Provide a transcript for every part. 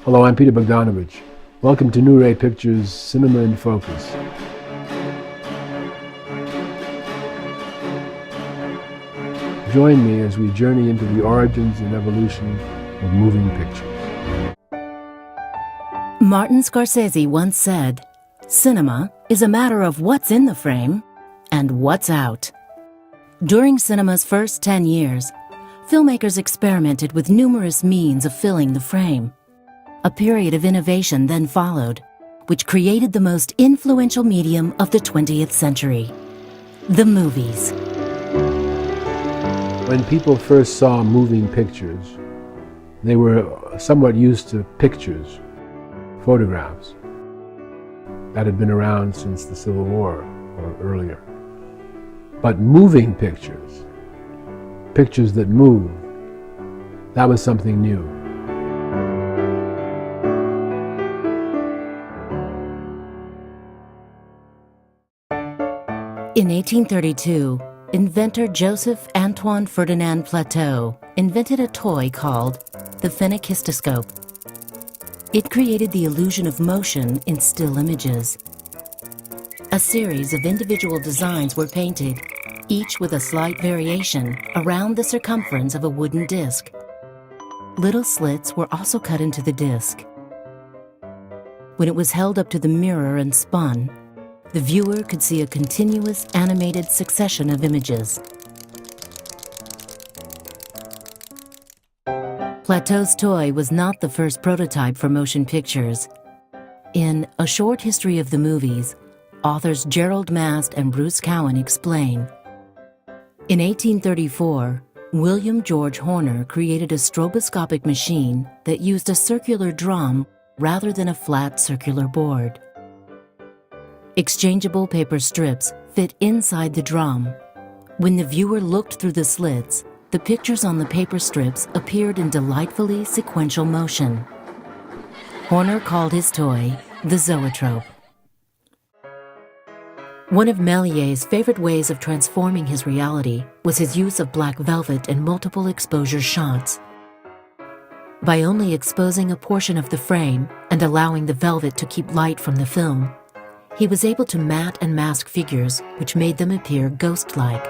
Hello, I'm Peter Bogdanovich. Welcome to New Ray Pictures Cinema in Focus. Join me as we journey into the origins and evolution of moving pictures. Martin Scorsese once said, "Cinema is a matter of what's in the frame and what's out." During cinema's first 10 years, filmmakers experimented with numerous means of filling the frame. A period of innovation then followed, which created the most influential medium of the 20th century, the movies. When people first saw moving pictures, they were somewhat used to pictures, photographs, that had been around since the Civil War or earlier. But moving pictures, pictures that move, that was something new. In 1832, inventor Joseph Antoine Ferdinand Plateau invented a toy called the phenakistoscope. It created the illusion of motion in still images. A series of individual designs were painted, each with a slight variation around the circumference of a wooden disc. Little slits were also cut into the disc. When it was held up to the mirror and spun, the viewer could see a continuous animated succession of images. Plateau's toy was not the first prototype for motion pictures. In A Short History of the Movies, authors Gerald Mast and Bruce Cowan explain, in 1834, William George Horner created a stroboscopic machine that used a circular drum rather than a flat circular board. Exchangeable paper strips fit inside the drum. When the viewer looked through the slits, the pictures on the paper strips appeared in delightfully sequential motion. Horner called his toy the zoetrope. One of Méliès's favorite ways of transforming his reality was his use of black velvet in multiple exposure shots. By only exposing a portion of the frame and allowing the velvet to keep light from the film, he was able to matte and mask figures, which made them appear ghost-like.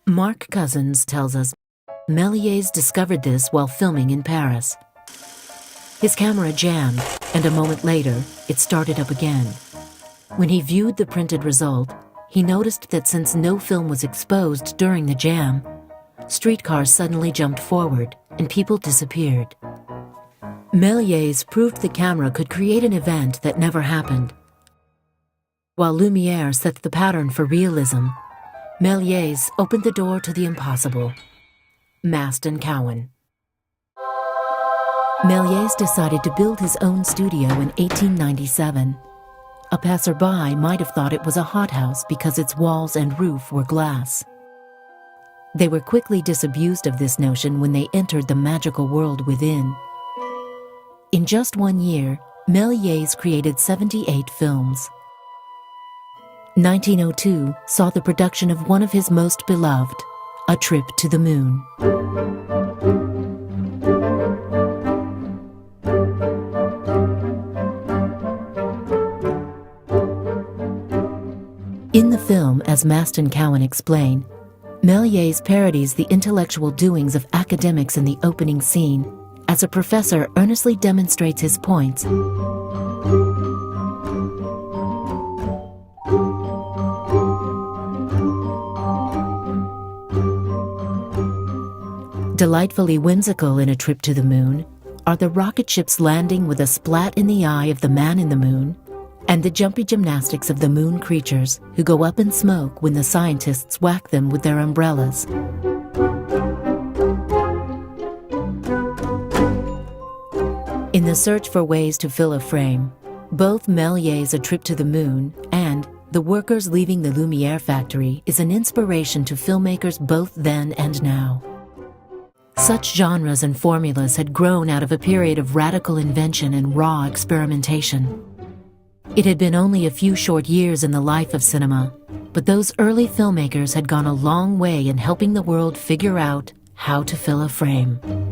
Mark Cousins tells us Méliès discovered this while filming in Paris. His camera jammed, and a moment later, it started up again. When he viewed the printed result, he noticed that since no film was exposed during the jam, streetcars suddenly jumped forward and people disappeared. Méliès proved the camera could create an event that never happened. While Lumière set the pattern for realism, Méliès opened the door to the impossible. Mast and Cowan. Méliès decided to build his own studio in 1897. A passerby might have thought it was a hothouse because its walls and roof were glass. They were quickly disabused of this notion when they entered the magical world within. In just 1 year, Méliès created 78 films. 1902 saw the production of one of his most beloved, A Trip to the Moon. In the film, as Mast and Cowan explain, Méliès parodies the intellectual doings of academics in the opening scene as a professor earnestly demonstrates his points. Delightfully whimsical in A Trip to the Moon are the rocket ship's landing with a splat in the eye of the man in the moon, and the jumpy gymnastics of the moon creatures who go up in smoke when the scientists whack them with their umbrellas. In the search for ways to fill a frame, both Méliès' A Trip to the Moon and The Workers Leaving the Lumière Factory is an inspiration to filmmakers both then and now. Such genres and formulas had grown out of a period of radical invention and raw experimentation. It had been only a few short years in the life of cinema, but those early filmmakers had gone a long way in helping the world figure out how to fill a frame.